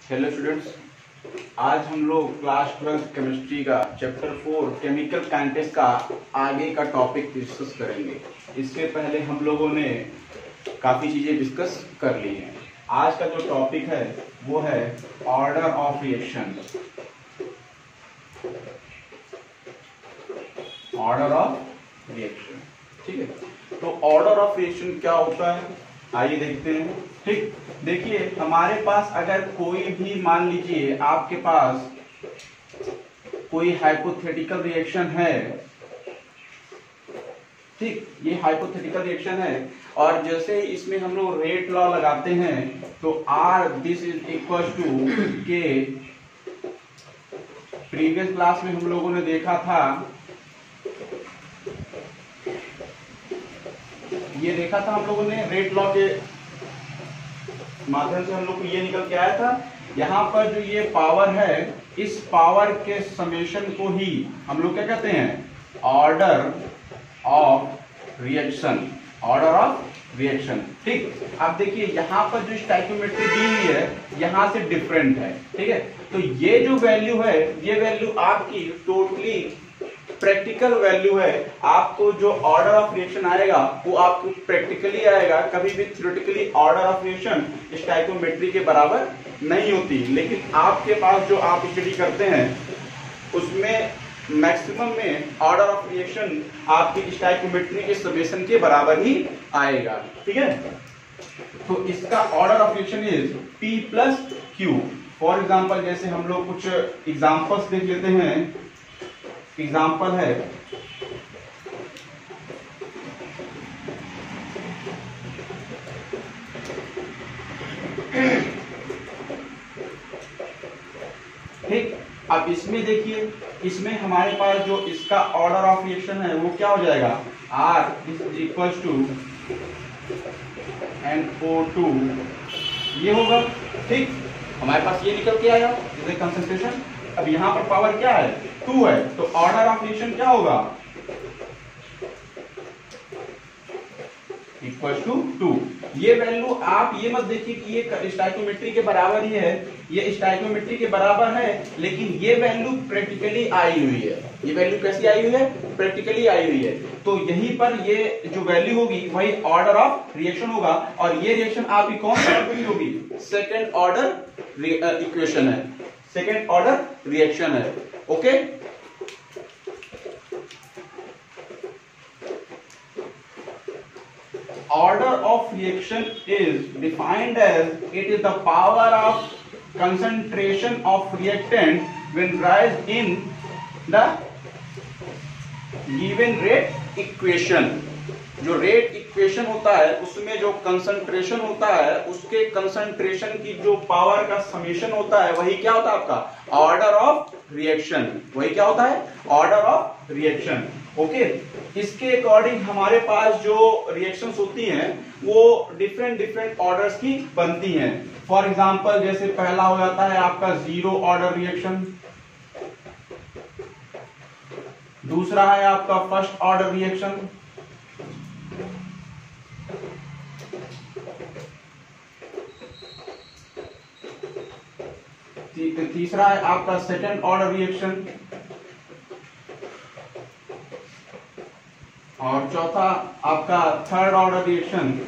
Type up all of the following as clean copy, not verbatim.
Hello students, आज हम लोग क्लास 12 केमिस्ट्री का चैप्टर 4 केमिकल काइनेटिक्स का आगे का टॉपिक डिस्कस करेंगे। इससे पहले हम लोगों ने काफ़ी चीज़ें डिस्कस कर ली हैं। आज का जो टॉपिक है वो है order of reaction. Order of reaction, ठीक है। तो ऑर्डर ऑफ रिएक्शन क्या होता है, आइए देखते हैं। ठीक, देखिए हमारे पास अगर कोई भी, मान लीजिए आपके पास कोई हाइपोथेटिकल रिएक्शन है, ठीक, ये हाइपोथेटिकल रिएक्शन है और जैसे इसमें हम लोग रेट लॉ लगाते हैं तो R this is equal to k. Previous class में हम लोगों ने देखा था, ये देखा था हम लोगों ने, रेट लॉ के माध्यम से हम लोग को ये निकल के आया था। यहाँ पर जो ये पावर है, इस पावर के समेशन को ही हम लोग क्या कहते हैं, order of reaction. Order of reaction, ठीक। अब देखिए यहाँ पर जो स्टाइकियोमेट्री दी हुई है यहाँ से डिफरेंट है, ठीक है। तो ये जो वैल्यू है, ये वैल्यू आपकी टोटली प्रैक्टिकल वैल्यू है। आपको जो ऑर्डर ऑफ रिएक्शन आएगा वो आपको प्रैक्टिकली आएगा, कभी भी theoretically order of reaction stoichiometry के बराबर नहीं होती। लेकिन आपके पास जो आप स्टडी करते हैं उसमें मैक्सिमम में ऑर्डर ऑफ रिएक्शन आपकी स्टाइकियोमेट्री के समेशन के बराबर ही आएगा, ठीक है। तो इसका order of reaction is P plus Q। For example जैसे हम लोग कुछ एग्जाम्पल्स देख लेते हैं। एग्जाम्पल है, ठीक। अब इसमें देखिए, इसमें हमारे पास जो इसका ऑर्डर ऑफ रिएक्शन है वो क्या हो जाएगा, R is equal to NO2, ये होगा, ठीक। हमारे पास ये निकल के आया कंसंट्रेशन। अब यहाँ पर पावर क्या है, 2 है, तो ऑर्डर ऑफ रिएक्शन क्या होगा, इक्वल टू 2। ये वैल्यू आप ये मत देखिए कि ये स्टाइकियोमेट्री के बराबर ही है, ये स्टाइकियोमेट्री के बराबर है, लेकिन ये वैल्यू प्रैक्टिकली आई हुई है। ये वैल्यू कैसी आई हुई है, प्रैक्टिकली आई हुई है। तो यहीं पर ये जो वैल्यू होगी वही ऑर्डर ऑफ रिएक्शन होगा। और ये रिएक्शन आपकी कौन सी ऑर्डर की होगी, सेकेंड ऑर्डर इक्वेशन है, सेकेंड ऑर्डर रिएक्शन है, okay. Order of reaction is defined as it is the power of concentration of reactant when raised in the given rate equation। जो रेट इक्वेशन होता है उसमें जो concentration होता है, उसके कंसंट्रेशन की जो पावर का समेशन होता है वही क्या होता है आपका ऑर्डर ऑफ रिएक्शन। वही क्या होता है, ऑर्डर ऑफ रिएक्शन, ओके। इसके अकॉर्डिंग हमारे पास जो रिएक्शंस होती हैं वो डिफरेंट डिफरेंट ऑर्डर्स की बनती हैं। फॉर एग्जांपल जैसे पहला हो जाता है आपका जीरो ऑर्डर रिएक्शन, दूसरा है आपका फर्स्ट ऑर्डर रिएक्शन, तीसरा है आपका सेकंड ऑर्डर रिएक्शन, और चौथा आपका थर्ड ऑर्डर रिएक्शन।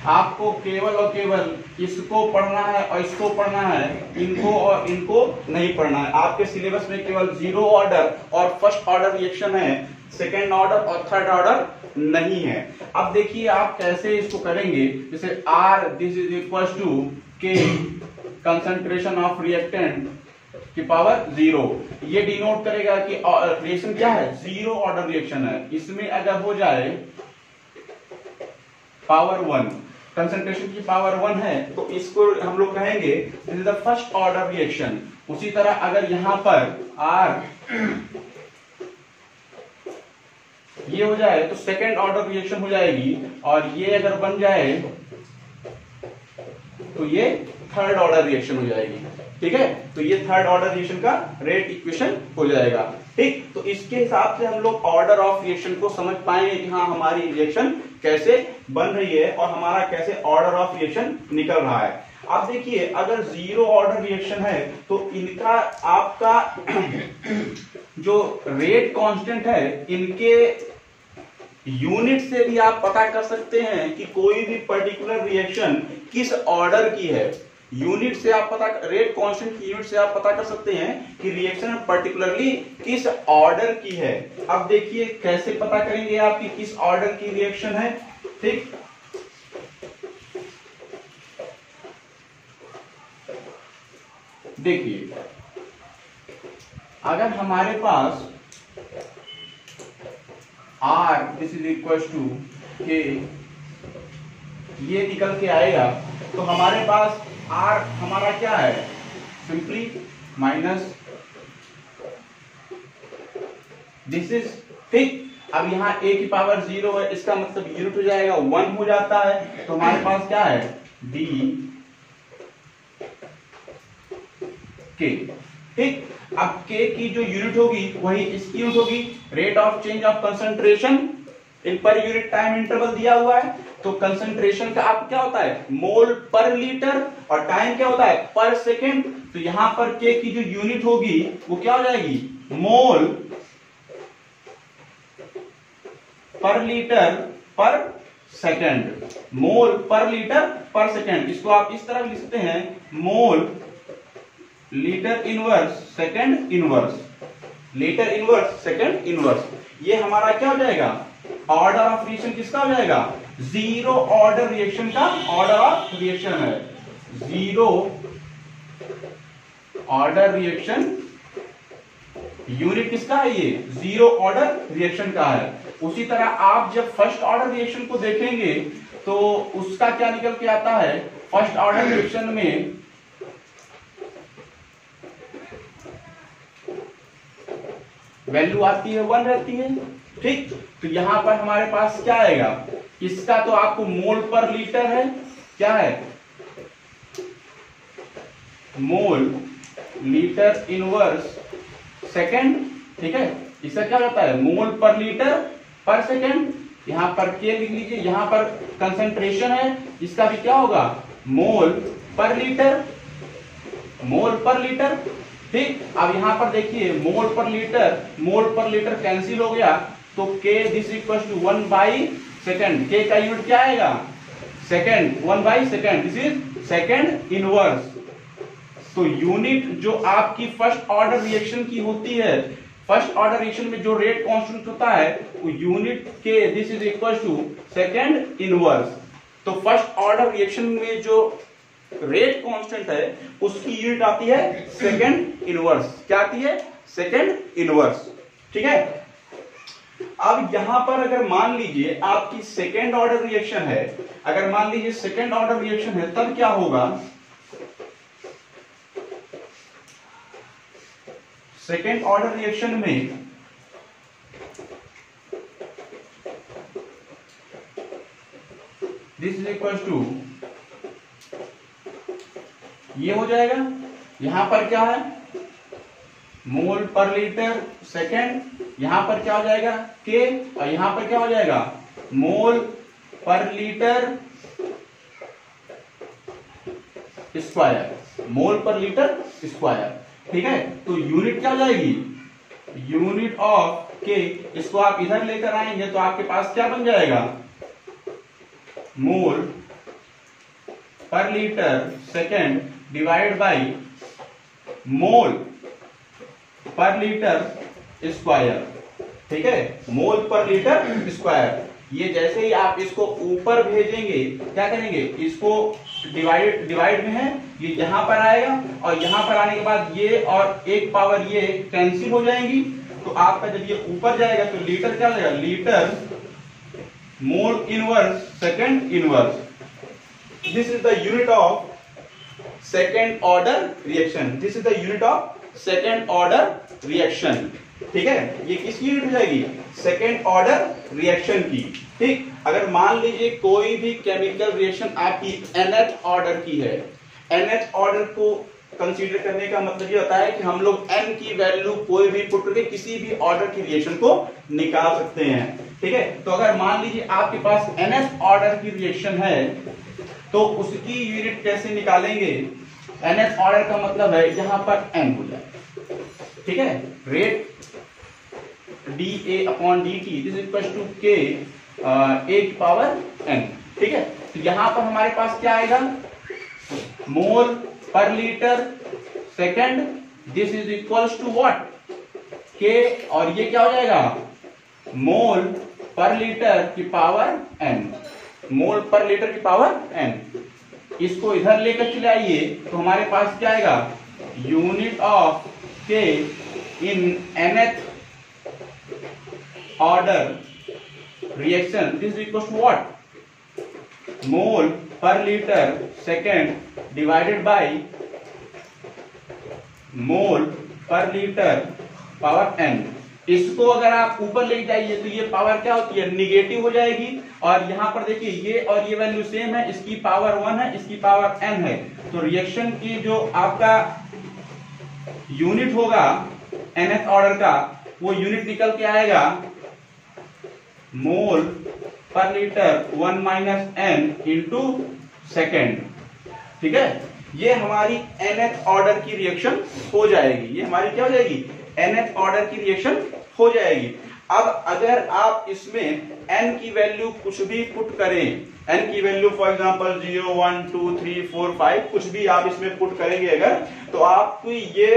आपको केवल और केवल इसको पढ़ना है और इसको पढ़ना है, इनको और इनको नहीं पढ़ना है। आपके सिलेबस में केवल जीरो ऑर्डर और फर्स्ट ऑर्डर रिएक्शन है, सेकेंड ऑर्डर और थर्ड ऑर्डर नहीं है। अब देखिए आप कैसे इसको करेंगे। जैसे R this is equal to K concentration of reactant की पावर 0, ये डिनोट करेगा कि रिएक्शन क्या है, जीरो ऑर्डर रिएक्शन है। इसमें अगर हो जाए पावर 1, कंसंट्रेशन की पावर 1 है तो इसको हम लोग कहेंगे this is the first order reaction. उसी तरह अगर यहां पर R ये हो जाए तो सेकेंड ऑर्डर रिएक्शन हो जाएगी, और ये अगर बन जाए तो ये थर्ड ऑर्डर रिएक्शन हो जाएगी, ठीक है। तो ये थर्ड ऑर्डर रिएक्शन का रेट इक्वेशन हो जाएगा। ठीक, तो इसके हिसाब से हम लोग ऑर्डर ऑफ रिएक्शन को समझ पाएंगे कि हाँ हमारी रिएक्शन कैसे बन रही है और हमारा कैसे ऑर्डर ऑफ रिएक्शन निकल रहा है। आप देखिए अगर जीरो ऑर्डर रिएक्शन है तो इनका आपका जो रेट कांस्टेंट है इनके यूनिट से भी आप पता कर सकते हैं कि कोई भी पर्टिकुलर रिएक्शन किस ऑर्डर की है। यूनिट से आप पता, रेट कांस्टेंट की यूनिट से आप पता कर सकते हैं कि रिएक्शन पर्टिकुलरली किस ऑर्डर की है। अब देखिए कैसे पता करेंगे आपकी किस ऑर्डर की रिएक्शन है। ठीक, देखिए अगर हमारे पास R this is equal to k ये निकल के आएगा तो हमारे पास R हमारा क्या है, सिंपली माइनस दिस इज। ठीक, अब यहाँ a की पावर 0 है, इसका मतलब यूनिट हो जाएगा 1 हो जाता है, तो हमारे पास क्या है d k। ठीक, अब k की जो यूनिट होगी वही इसकी यूनिट होगी, rate of change of concentration in per unit time interval दिया हुआ है, तो कंसंट्रेशन का आप क्या होता है मोल पर लीटर और टाइम क्या होता है पर सेकेंड। तो यहां पर k की जो यूनिट होगी वो क्या हो जाएगी मोल पर लीटर पर सेकेंड, मोल पर लीटर पर सेकेंड। इसको आप इस तरह लिख सकते हैं mole litre inverse second inverse, litre inverse second inverse. ये हमारा क्या हो जाएगा ऑर्डर ऑफ रिएक्शन किसका हो जाएगा, जीरो ऑर्डर रिएक्शन का ऑर्डर ऑफ रिएक्शन है, जीरो ऑर्डर रिएक्शन यूनिट किसका है, ये जीरो ऑर्डर रिएक्शन का है। उसी तरह आप जब फर्स्ट ऑर्डर रिएक्शन को देखेंगे तो उसका क्या निकल के आता है, फर्स्ट ऑर्डर रिएक्शन में वैल्यू आती है 1 रहती है। ठीक, तो यहां पर हमारे पास क्या आएगा, इसका तो आपको मोल पर लीटर है, क्या है मोल लीटर इनवर्स सेकेंड। ठीक है, इसका क्या होता है मोल पर लीटर पर सेकेंड। यहां पर के लिख लीजिए, यहां पर कंसंट्रेशन है, इसका भी क्या होगा मोल पर लीटर, मोल पर लीटर। ठीक, अब यहां पर देखिए मोल पर लीटर कैंसिल हो गया तो k this equal to 1 by second, k का यूनिट क्या आएगा second, 1 by second, this is second inverse. तो यूनिट जो आपकी फर्स्ट ऑर्डर रिएक्शन की होती है, फर्स्ट ऑर्डर रिएक्शन में जो रेट कांस्टेंट होता है वो unit k this is equal to second inverse. तो फर्स्ट ऑर्डर रिएक्शन में जो रेट कांस्टेंट है उसकी यूनिट आती है सेकेंड इनवर्स, क्या आती है सेकेंड इनवर्स। ठीक है, अब यहां पर अगर मान लीजिए आपकी सेकेंड ऑर्डर रिएक्शन है, अगर मान लीजिए सेकेंड ऑर्डर रिएक्शन है तब क्या होगा, सेकेंड ऑर्डर रिएक्शन में दिस इज इक्वल टू ये हो जाएगा, यहां पर क्या है मोल पर लीटर सेकेंड, यहां पर क्या हो जाएगा के, और यहां पर क्या हो जाएगा मोल पर लीटर स्क्वायर, मोल पर लीटर स्क्वायर। ठीक है, तो यूनिट क्या हो जाएगी यूनिट ऑफ के, इसको आप इधर लेकर आएंगे तो आपके पास क्या बन जाएगा मोल पर लीटर सेकेंड डिवाइड बाई मोल पर लीटर स्क्वायर। ठीक है, मोल पर लीटर स्क्वायर। ये जैसे ही आप इसको ऊपर भेजेंगे क्या करेंगे, इसको डिवाइड में है, ये यहां पर आएगा और यहां पर आने के बाद ये और एक पावर ये कैंसिल हो जाएंगी, तो आपका जब ये ऊपर जाएगा तो लीटर क्या हो जाएगा litre mole inverse second inverse. This is the unit of second order reaction, this is the unit of second order reaction. ठीक है, ये किसकी यूनिट हो जाएगी सेकेंड ऑर्डर रिएक्शन की। ठीक, अगर मान लीजिए कोई भी केमिकल रिएक्शन आपकी nth ऑर्डर की है, nth ऑर्डर को कंसीडर करने का मतलब ये होता है कि हम लोग n की वैल्यू कोई भी पुट करके किसी भी ऑर्डर की रिएक्शन को निकाल सकते हैं। ठीक है, तो अगर मान लीजिए आपके पास nth ऑर्डर की रिएक्शन है तो उसकी यूनिट कैसे निकालेंगे? nth ऑर्डर का मतलब है यहां पर n हो जाए। ठीक है, rate dA upon dt this equal to k a की पावर n। ठीक है, तो यहां पर हमारे पास क्या आएगा? मोल पर litre second, this is equals to what? k, और ये क्या हो जाएगा? मोल पर लीटर की पावर n, मोल पर लीटर की पावर n। इसको इधर लेकर चले आइए तो हमारे पास क्या आएगा? Unit of k in nth order reaction this is equals to what? Mole पर litre second divided by mole पर लीटर पावर n। इसको अगर आप ऊपर ले जाइए तो ये पावर क्या होती है? निगेटिव हो जाएगी। और यहां पर देखिए ये और ये वैल्यू सेम है, इसकी पावर 1 है, इसकी पावर n है। तो रिएक्शन की जो आपका यूनिट होगा nth ऑर्डर का, वो यूनिट निकल के आएगा मोल पर litre 1 minus n into second. ठीक है, ये हमारी nth ऑर्डर की रिएक्शन हो जाएगी। ये हमारी क्या हो जाएगी? nth ऑर्डर की रिएक्शन हो जाएगी। अब अगर आप इसमें n की वैल्यू कुछ भी पुट करें, n की वैल्यू फॉर एग्जांपल 0 1 2 3 4 5 कुछ भी आप इसमें पुट करेंगे अगर, तो आपको ये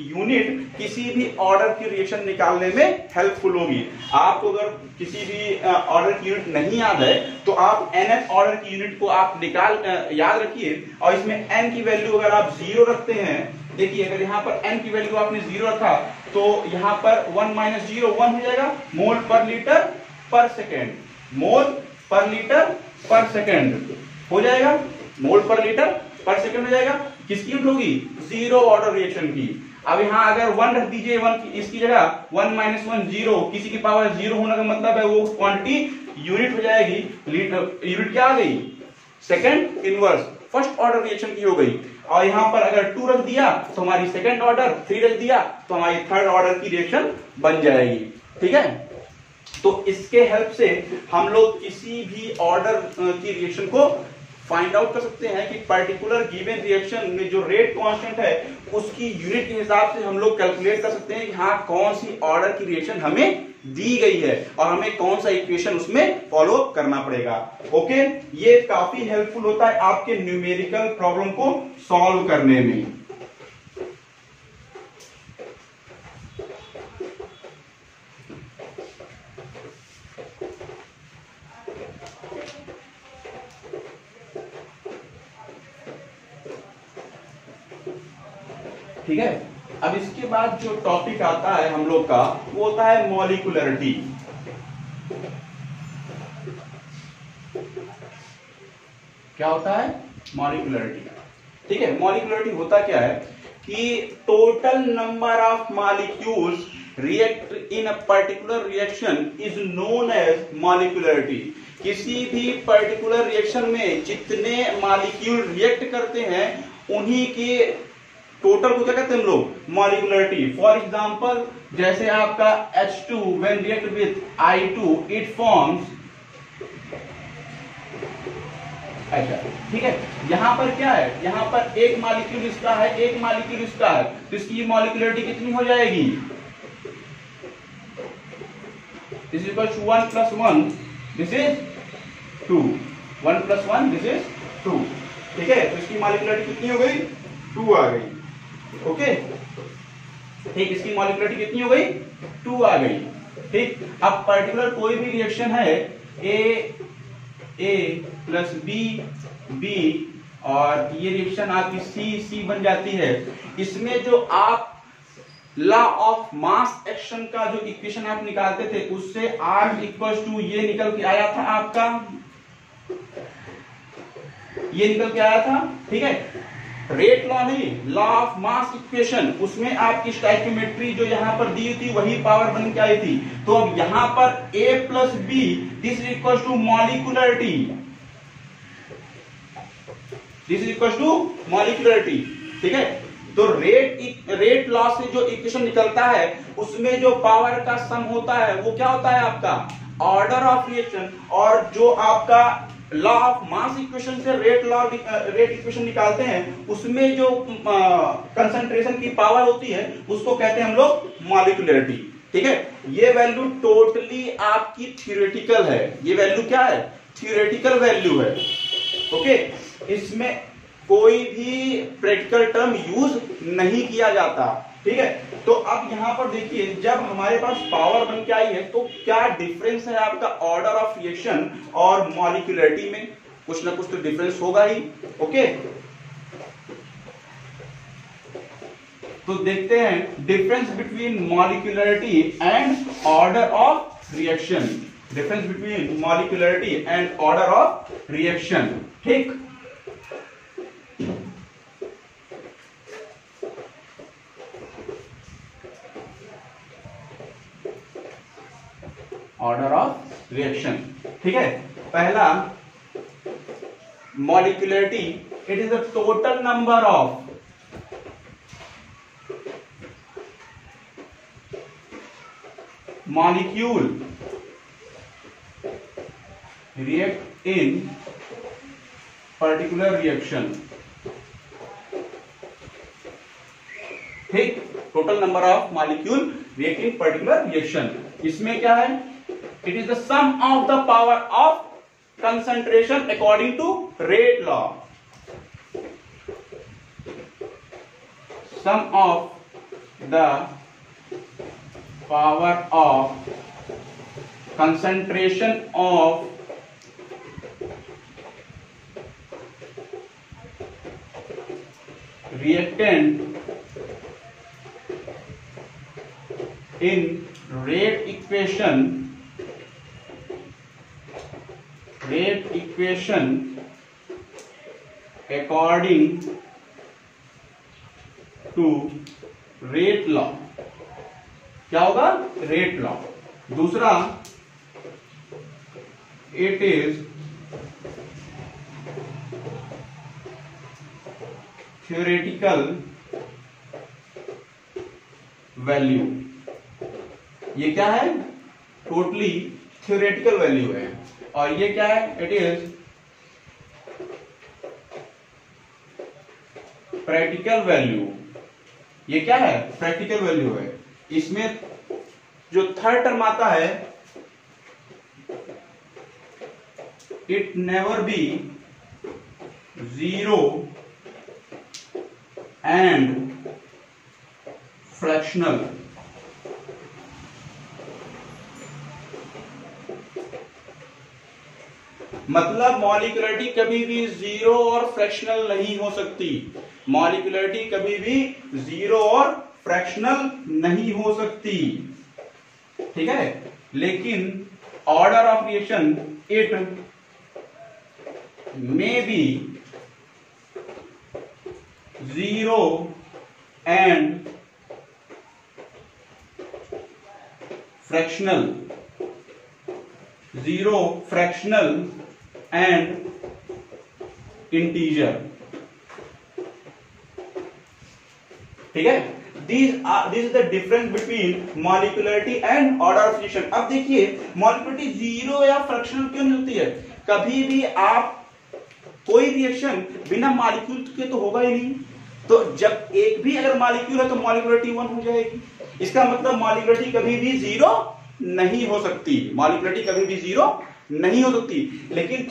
यूनिट किसी भी ऑर्डर की रिएक्शन निकालने में हेल्पफुल होगी। आपको अगर किसी भी ऑर्डर की यूनिट नहीं याद है तो आप nth ऑर्डर की यूनिट को आप याद रखिए, और इसमें n की वैल्यू अगर आप 0 रखते हैं, देखिए अगर यहाँ पर n की वैल्यू आपने 0 रखा तो यहाँ पर 1 माइनस 0 1 हो जाएगा, मोल पर लीटर पर सेकेंड, मोल पर लीटर पर सेकेंड हो जाएगा, मोल पर लीटर पर सेकेंड हो जाएगा। किसकी यूनिट होगी? जीरो ऑर्डर रिएक्शन की। अब यहाँ अगर 1 रख दीजिए, 1 इसकी जगह 1 माइनस 1 0, किसी की पावर 0 होने का मतलब है वो क्वांटिटी यूनिट हो जाएगी। यूनिट क्या आ गई? Second inverse first order reaction की हो गई। और यहां पर अगर 2 रख दिया तो हमारी सेकंड ऑर्डर, 3 रख दिया तो हमारी थर्ड ऑर्डर की रिएक्शन बन जाएगी। ठीक है, तो इसके हेल्प से हम लोग किसी भी ऑर्डर की रिएक्शन को फाइंड आउट कर सकते हैं कि पर्टिकुलर गिवन रिएक्शन में जो रेट कांस्टेंट है उसकी यूनिट के हिसाब से हम लोग कैलकुलेट कर सकते हैं कि हाँ कौन सी ऑर्डर की रिएक्शन हमें दी गई है और हमें कौन सा इक्वेशन उसमें फॉलो करना पड़ेगा। ओके, ये काफी हेल्पफुल होता है आपके न्यूमेरिकल प्रॉब्लम को सॉल्व करने में। ठीक है, अब इसके बाद जो टॉपिक आता है हम लोग का वो होता है मॉलिक्यूलरिटी। क्या होता है? मॉलिक्यूलरिटी। ठीक है, मॉलिक्यूलरिटी होता क्या है कि total number of molecules react in a particular reaction is known as molecularity. किसी भी पर्टिकुलर रिएक्शन में जितने मॉलिक्यूल रिएक्ट करते हैं उन्हीं के टोटल को क्या कहते हैं हम लोग? मॉलिक्यूलरिटी। फॉर एग्जांपल जैसे आपका H2 when react with I2 it forms, अच्छा ठीक है, यहां पर क्या है? यहां पर एक मॉलिक्यूल इसका है, एक मॉलिक्यूल इसका है, तो इसकी मॉलिक्यूलरिटी कितनी हो जाएगी? This is equal to 1 plus 1 this is 2, 1 plus 1 this is 2। ठीक है, तो इसकी मॉलिक्यूलरिटी कितनी हो गई? 2 आ गई। ओके, ठीक, इसकी मॉलिक्यूलरिटी कितनी हो गई? 2 आ गई। ठीक, अब पर्टिकुलर कोई भी रिएक्शन है A प्लस B और ये रिएक्शन आपकी C बन जाती है। इसमें जो आप लॉ ऑफ मास एक्शन का जो इक्वेशन आप निकालते थे उससे R इक्वल टू ये निकल के आया था आपका, ये निकल के आया था। ठीक है, रेट लॉ नहीं, लॉ ऑफ मास इक्वेशन, उसमें आपकी स्टोइकियोमेट्री जो यहां पर दी थी वही पावर बन के आई थी। तो अब यहां पर A plus B this is equal to molecularity, this is equal to molecularity. ठीक है, तो रेट लॉ से जो इक्वेशन निकलता है उसमें जो पावर का सम होता है वो क्या होता है आपका ऑर्डर ऑफ रिएक्शन, और जो आपका लॉ ऑफ मास इक्वेशन से रेट इक्वेशन निकालते हैं उसमें जो कंसंट्रेशन की पावर होती है उसको कहते हैं हम लोग मॉलिक्यूलरिटी। ठीक है, ये वैल्यू टोटली आपकी थ्योरेटिकल है, ये वैल्यू क्या है थ्योरेटिकल वैल्यू है। ओके, इसमें कोई भी प्रैक्टिकल टर्म यूज नहीं किया जाता। ठीक है, तो अब यहां पर देखिए जब हमारे पास पावर बन के आई है तो क्या डिफरेंस है आपका ऑर्डर ऑफ रिएक्शन और मॉलिक्यूलरिटी में, कुछ ना कुछ तो डिफरेंस होगा ही। ओके, तो देखते हैं difference between molecularity and order of reaction. Difference between molecularity and order of reaction. ठीक, ऑर्डर ऑफ रिएक्शन। ठीक है, पहला molecularity, it is the total number of molecule react in particular reaction. ठीक, total number of molecule react in particular reaction. इसमें क्या है, it is the sum of the power of concentration according to rate law. Sum of the power of concentration of reactant in rate equation according to rate law। क्या होगा rate law. दूसरा, it is theoretical value. ये क्या है, totally theoretical value है। और ये क्या है, इट इज प्रैक्टिकल वैल्यू। ये क्या है, प्रैक्टिकल वैल्यू है। इसमें जो थर्ड टर्म आता है, it never be zero and fractional. मतलब मॉलिक्यूलरिटी कभी भी जीरो और फ्रैक्शनल नहीं हो सकती। मॉलिक्यूलरिटी कभी भी जीरो और फ्रैक्शनल नहीं हो सकती। ठीक है, लेकिन order of reaction it may be zero and fractional, zero fractional and integer. ठीक है, this is the difference between molecularity and order of reaction. अब देखिए मॉलिक्यूलरिटी जीरो या फ्रैक्शनल क्यों मिलती है। कभी भी आप कोई रिएक्शन बिना मॉलिक्यूल के तो होगा ही नहीं, तो जब एक भी अगर मॉलिक्यूल है तो मॉलिक्यूलरिटी 1 हो जाएगी। इसका मतलब मॉलिक्यूलरिटी कभी भी जीरो नहीं हो सकती, मॉलिक्यूलरिटी कभी भी जीरो नहीं हो सकती। लेकिन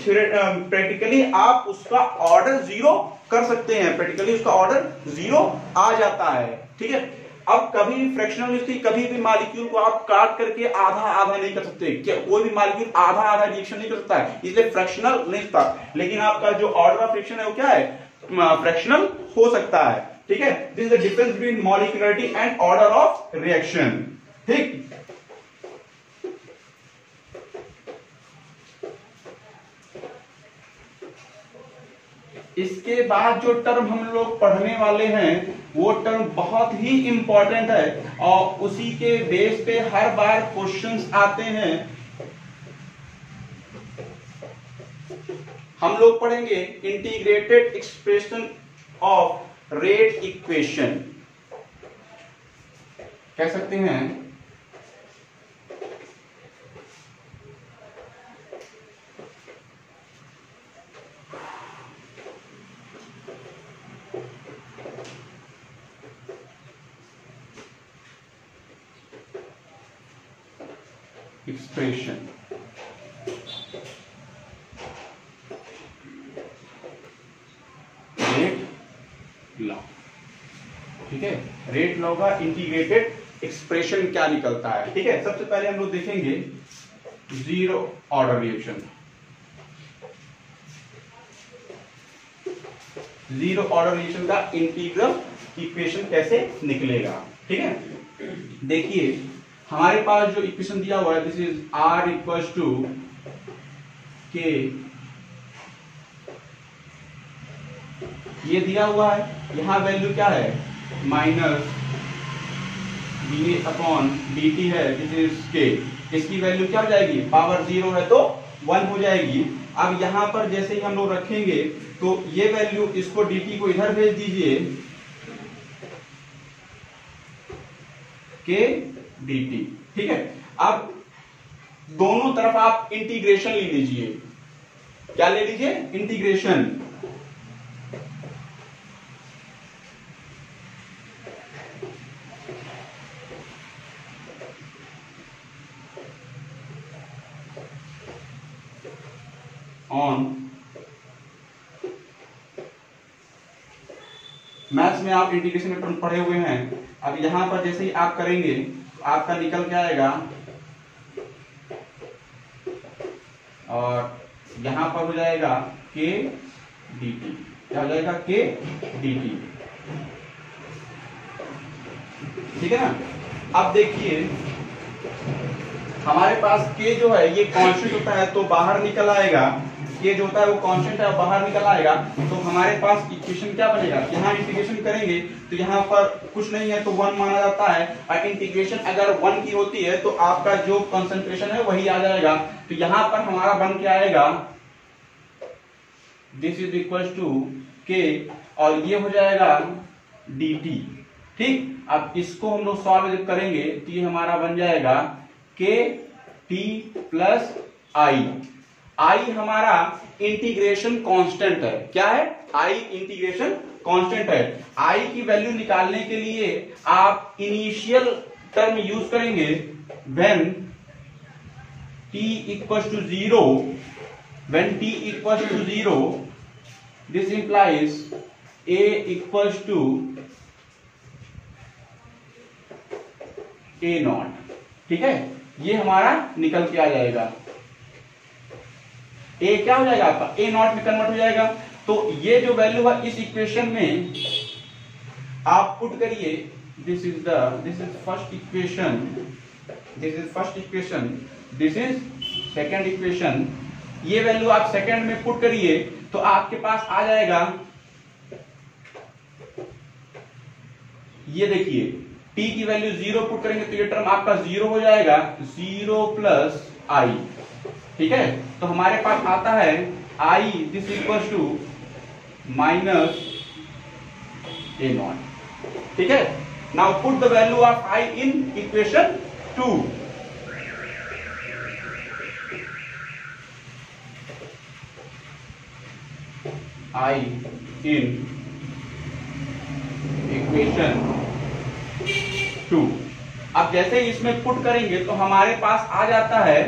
प्रैक्टिकली आप उसका ऑर्डर जीरो कर सकते हैं, प्रैक्टिकली उसका ऑर्डर जीरो आ जाता है। ठीक है, अब कभी फ्रैक्शनल स्थिति, कभी भी मॉलिक्यूल को आप काट करके आधा आधा नहीं कर सकते। कोई भी मॉलिक्यूल आधा आधा रिएक्शन नहीं कर सकता है, इसलिए फ्रैक्शनल नहीं सकता। लेकिन आपका जो ऑर्डर ऑफ रिएक्शन है वो क्या है, फ्रैक्शनल हो सकता है। ठीक है, this is the difference between molecularity and order of reaction. ठीक, इसके बाद जो टर्म हम लोग पढ़ने वाले हैं वो टर्म बहुत ही इंपॉर्टेंट है और उसी के बेस पे हर बार क्वेश्चंस आते हैं। हम लोग पढ़ेंगे integrated expression of rate equation कह सकते हैं। एक्सप्रेशन रेट लॉ, ठीक है। रेट लॉ का इंटीग्रेटेड एक्सप्रेशन क्या निकलता है, ठीक है। सबसे पहले हम लोग देखेंगे zero order reaction. Zero order reaction का इंटीग्रल इक्वेशन कैसे निकलेगा, ठीक है। देखिए हमारे पास जो इक्वेशन दिया हुआ है, this is R equals to K, ये दिया हुआ है। यहां वैल्यू क्या है, माइनस dA/dt है, दिस इज K। इसकी वैल्यू क्या हो जाएगी, पावर 0 है तो 1 हो जाएगी। अब यहां पर जैसे ही हम लोग रखेंगे तो ये वैल्यू, इसको dt को इधर भेज दीजिए, K dt, ठीक है। अब दोनों तरफ आप इंटीग्रेशन ले लीजिए। क्या ले लीजिए, इंटीग्रेशन। ऑन मैथ्स में आप इंटीग्रेशन में पढ़े हुए हैं। अब यहां पर जैसे ही आप करेंगे तो आपका निकल क्या आएगा, और यहां पर हो जाएगा K dt। क्या हो जाएगा, K dt, ठीक है ना। अब देखिए हमारे पास K जो है ये कांस्टेंट होता है तो बाहर निकल आएगा। K जो होता है वो कांस्टेंट है, बाहर निकल आएगा। तो हमारे पास इक्वेशन क्या बनेगा, यहाँ इंटीग्रेशन करेंगे तो यहाँ पर कुछ नहीं है तो 1 माना जाता है। और इंटीग्रेशन अगर 1 की होती है तो आपका जो कंसंट्रेशन है वही आ जाएगा। तो यहाँ पर हमारा बन के आएगा this is equal to K, और ये हो जाएगा dt, ठीक। अब इसको हम लोग सॉल्व करेंगे तो ये हमारा बन जाएगा K T प्लस I हमारा इंटीग्रेशन कांस्टेंट है। क्या है, I इंटीग्रेशन कांस्टेंट है। I की वैल्यू निकालने के लिए आप इनिशियल टर्म यूज करेंगे, when t equals to 0, when t equals to 0, this implies A equals to A0, ठीक है। ये हमारा निकल के आ जाएगा, A क्या हो जाएगा आपका, A0 में कन्वर्ट हो जाएगा। तो ये जो वैल्यू है इस इक्वेशन में आप पुट करिए, this is first equation, this is first equation, this is second equation. ये वैल्यू आप सेकंड में पुट करिए तो आपके पास आ जाएगा, ये देखिए t की वैल्यू 0 पुट करेंगे तो ये टर्म आपका 0 हो जाएगा, 0 प्लस I, ठीक है। तो हमारे पास आता है I this equal to minus A0, ठीक है। Now put the value of I in equation 2। I in equation 2। अब जैसे ही इसमें पुट करेंगे तो हमारे पास आ जाता है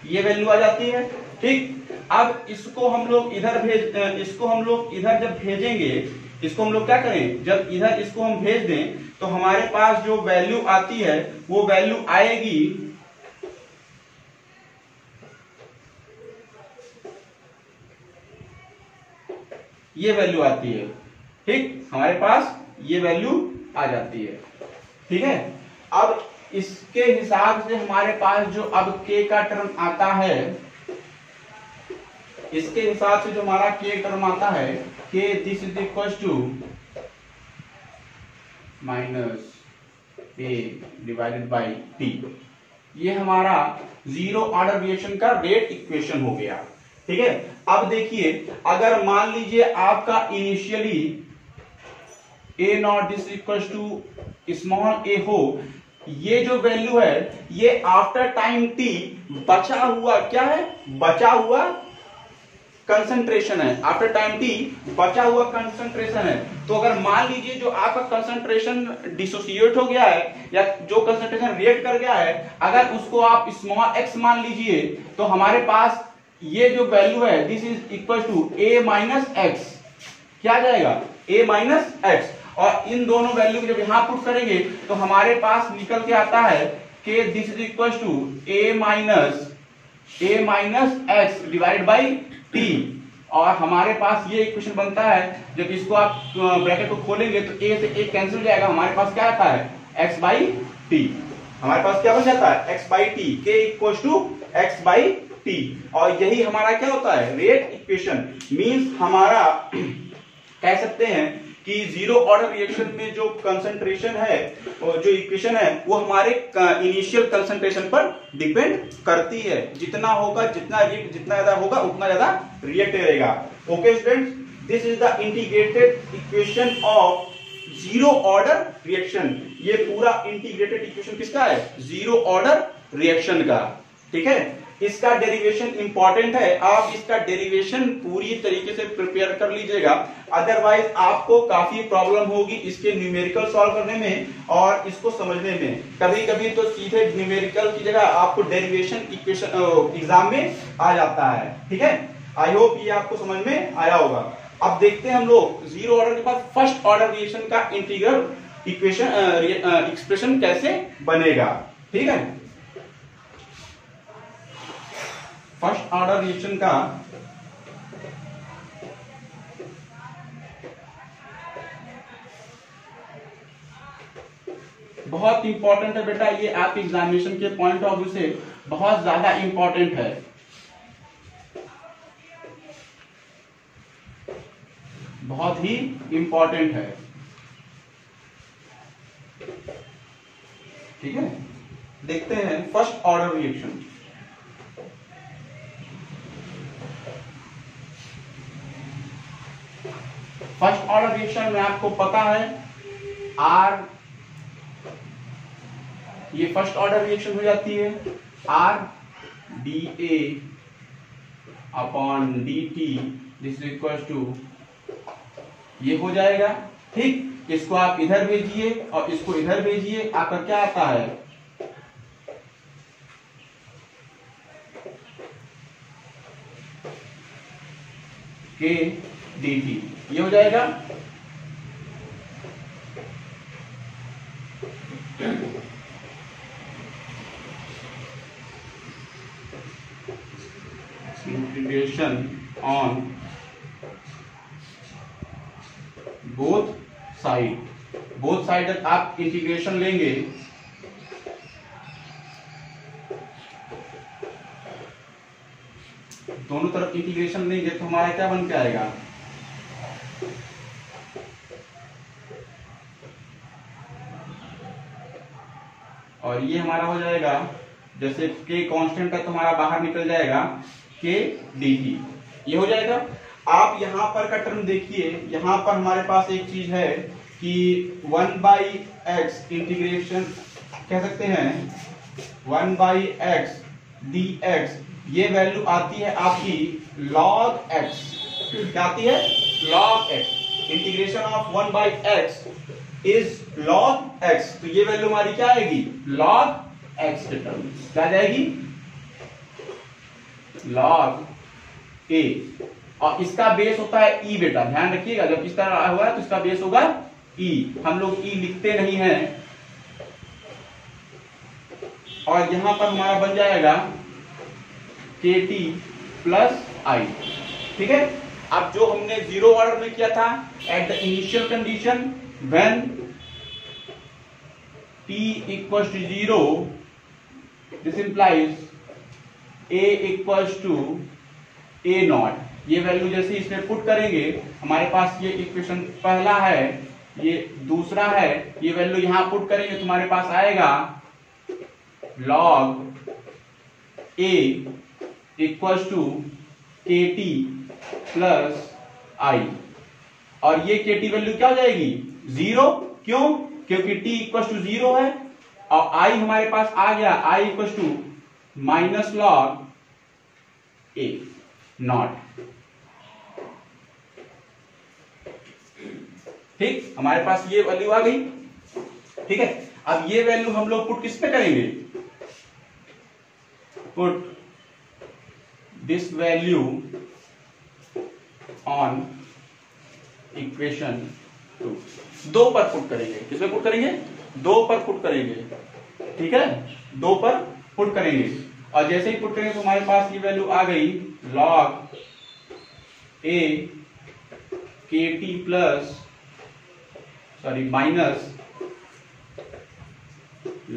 ये वैल्यू आ जाती है, ठीक। अब इसको हम लोग इधर जब भेजेंगे, इसको हम लोग क्या करें, जब इधर इसको हम भेज दें तो हमारे पास जो वैल्यू आती है वो वैल्यू आएगी, ये वैल्यू आती है, ठीक। हमारे पास ये वैल्यू आ जाती है, ठीक है। अब इसके हिसाब से हमारे पास जो अब k का टर्म आता है, इसके हिसाब से जो हमारा k टर्म आता है, k this is equal to minus a divided by t, ये हमारा जीरो ऑर्डर रिएक्शन का रेट इक्वेशन हो गया। ठीक है, अब देखिए अगर मान लीजिए आपका initially A naught this equal to small A हो, ये जो वैल्यू है ये आफ्टर टाइम टी बचा हुआ क्या है, बचा हुआ कंसंट्रेशन है, आफ्टर टाइम टी बचा हुआ कंसंट्रेशन है। तो अगर मान लीजिए जो आपका कंसंट्रेशन डिसोसिएट हो गया है या जो कंसंट्रेशन रिएक्ट कर गया है, अगर उसको आप स्मॉल एक्स मान लीजिए तो हमारे पास ये जो वैल्यू है this is equal to a minus x, क्या आ जाएगा ए माइनस एक्स। और इन दोनों वैल्यू को जब यहां पुट करेंगे तो हमारे पास निकल के आता है कि this is equal to a minus x divide by t. और हमारे पास ये इक्वेशन बनता है, जब इसको आप ब्रैकेट को खोलेंगे तो ए से ए कैंसिल हो जाएगा, हमारे पास क्या आता है एक्स बाई टी। हमारे पास क्या बन जाता है x by t, K equal to x by t. और यही हमारा क्या होता है रेट इक्वेशन। मींस हमारा कह सकते हैं कि जीरो ऑर्डर रिएक्शन में जो कंसंट्रेशन है और जो इक्वेशन है वो हमारे इनिशियल कंसंट्रेशन पर डिपेंड करती है। जितना होगा जितना ज्यादा होगा उतना ज्यादा रिएक्ट करेगा। Okay students, this is the integrated equation of zero order reaction. ये पूरा इंटीग्रेटेड इक्वेशन किसका है, जीरो ऑर्डर रिएक्शन का। ठीक है, इसका डेरिवेशन इंपॉर्टेंट है, आप इसका डेरिवेशन पूरी तरीके से प्रिपेयर कर लीजिएगा, अदरवाइज आपको काफी प्रॉब्लम होगी इसके न्यूमेरिकल सॉल्व करने में और इसको समझने में। कभी कभी तो सीधे न्यूमेरिकल की जगह आपको डेरिवेशन इक्वेशन एग्जाम में आ जाता है। ठीक है, आई होप ये आपको समझ में आया होगा। अब देखते हैं हम लोग जीरो ऑर्डर के बाद फर्स्ट ऑर्डर रिएक्शन का इंटीग्रल इक्वेशन एक्सप्रेशन कैसे बनेगा। ठीक है, फर्स्ट ऑर्डर रिएक्शन का बहुत इंपॉर्टेंट है बेटा, ये आप एग्जामिनेशन के पॉइंट ऑफ व्यू से बहुत ज्यादा इंपॉर्टेंट है। बहुत ही इंपॉर्टेंट है। ठीक है, देखते हैं first order reaction. First order reaction में आपको पता है आर, ये फर्स्ट ऑर्डर रिएक्शन हो जाती है r d a upon d t this equal to ये हो जाएगा। ठीक, इसको आप इधर भेजिए और इसको इधर भेजिए, आपका क्या आता है के डी टी, ये हो जाएगा। इंटीग्रेशन ऑन बोथ साइड आप इंटीग्रेशन लेंगे दोनों तरफ इंटीग्रेशन लेंगे तो हमारा क्या बन के आएगा और ये हमारा हो जाएगा, जैसे के कांस्टेंट है तो हमारा बाहर निकल जाएगा के डी टी, ये हो जाएगा। आप यहां पर का टर्म देखिए, यहां पर हमारे पास एक चीज है कि 1/x इंटीग्रेशन कह सकते हैं 1/x dx, ये वैल्यू आती है आपकी log x, क्या आती है log x। Integration of 1/x is log x, तो ये वैल्यू हमारी क्या आएगी log x के टर्म, क्या आ जाएगी log a। और इसका बेस होता है e बेटा, ध्यान रखिएगा जब इस तरह हुआ है तो इसका बेस होगा e, हम लोग e लिखते नहीं हैं। और यहां पर हमारा बन जाएगा kt प्लस i। ठीक है, अब जो हमने जीरो ऑर्डर में किया था at the initial condition when t equals to 0 this implies a equals to a naught, ये वैल्यू जैसे इसमें पुट करेंगे हमारे पास ये इक्वेशन पहला है, ये दूसरा है, ये वैल्यू यहां पुट करेंगे तो हमारे पास आएगा log A equals to KT plus I, और ये KT वैल्यू क्या हो जाएगी 0, क्यों? क्योंकि T इक्वल्स टू 0 है और I हमारे पास आ गया, I equals to minus log A naught. ठीक, हमारे पास ये वैल्यू आ गई। ठीक है, अब ये वैल्यू हम लोग पुट किस पे करेंगे? Put this value on equation 2, 2 पर पुट करेंगे। किस पे पुट करेंगे? 2 पर पुट करेंगे। ठीक है, 2 पर पुट करेंगे और जैसे ही पुट करेंगे तो हमारे पास ये वैल्यू आ गई log A KT plus minus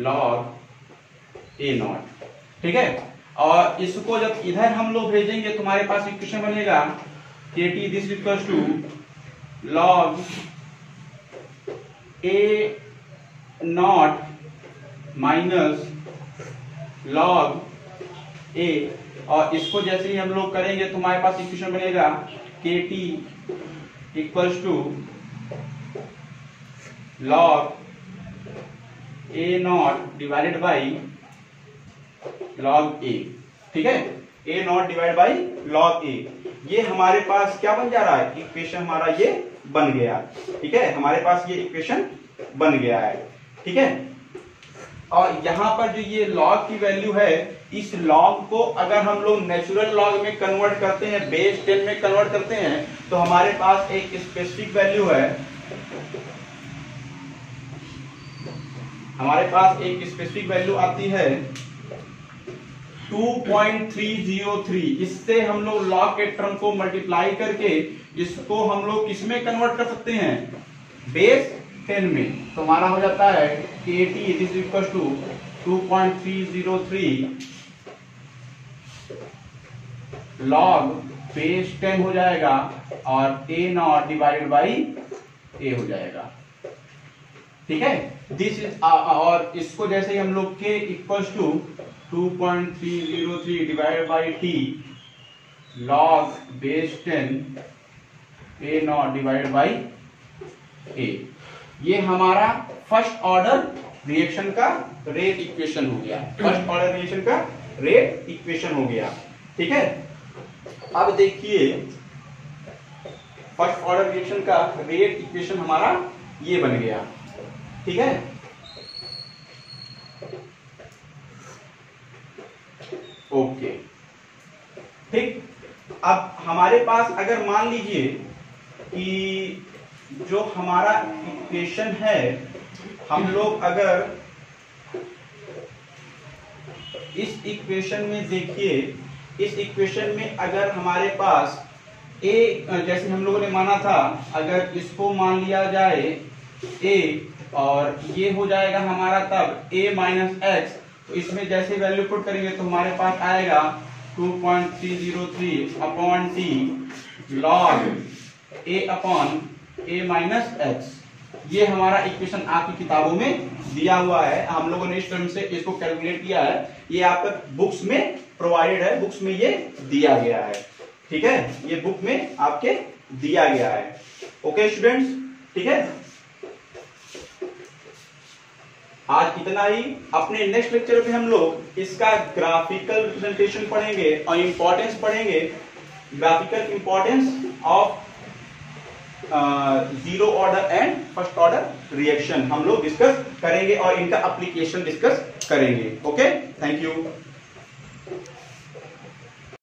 log A naught. ठीक है, और इसको जब इधर हम लोग भेजेंगे तो हमारे पास इक्वेशन बनेगा KT this equals to log A naught minus log A, और इसको जैसे ही हम लोग करेंगे तो हमारे पास इक्वेशन बनेगा KT equals to log A naught divided by log A। ठीक है, A naught divide by log A, ये हमारे पास क्या बन जा रहा है? इक्वेशन हमारा ये बन गया। ठीक है, हमारे पास ये इक्वेशन बन गया है। ठीक है, और यहां पर जो ये log की वैल्यू है, इस log को अगर हम लोग नेचुरल log में कन्वर्ट करते हैं, बेस 10 में कन्वर्ट करते हैं, तो हमारे पास एक स्पेसिफिक वैल्यू है, हमारे पास एक स्पेसिफिक वैल्यू आती है 2.303। इससे हम लोग log के टर्म को मल्टीप्लाई करके इसको हम लोग किसमें कन्वर्ट कर सकते हैं? बेस 10 में। तो हमारा हो जाता है KT is equal to 2.303 log base 10 हो जाएगा और A naught divided by A हो जाएगा। ठीक है, दिस इज और इसको जैसे ही हम लोग K equals to 2.303 divided by T log base 10 A naught divided by A, ये हमारा फर्स्ट ऑर्डर रिएक्शन का रेट इक्वेशन हो गया। फर्स्ट ऑर्डर रिएक्शन का रेट इक्वेशन हो गया। ठीक है, अब देखिए फर्स्ट ऑर्डर रिएक्शन का रेट इक्वेशन हमारा ये बन गया। ठीक है, ओके। ठीक, अब हमारे पास अगर मान लीजिए कि जो हमारा इक्वेशन है, हम लोग अगर इस इक्वेशन में देखिए, इस इक्वेशन में अगर हमारे पास a, जैसे हम लोगों ने माना था, अगर इसको मान लिया जाए a और ये हो जाएगा हमारा तब a माइनस एक्स, तो इसमें जैसे वैल्यू पुट करेंगे तो हमारे पास आएगा 2.303 upon t log a upon a minus x. ये हमारा इक्वेशन आपकी किताबों में दिया हुआ है, हम लोगों ने इस टर्म से इसको कैलकुलेट किया है, ये आपका बुक्स में प्रोवाइडेड है, बुक्स में ये दिया गया है। ठीक है, ये बुक में आपके दिया गया है। ओके स्टूडेंट्स, ठीक है, आज इतना ही। अपने नेक्स्ट लेक्चर में हम लोग इसका ग्राफिकल रिप्रेजेंटेशन पढ़ेंगे और इंपॉर्टेंस पढ़ेंगे, graphical importance of zero order and first order reaction हम लोग डिस्कस करेंगे और इनका एप्लीकेशन डिस्कस करेंगे। Okay, thank you.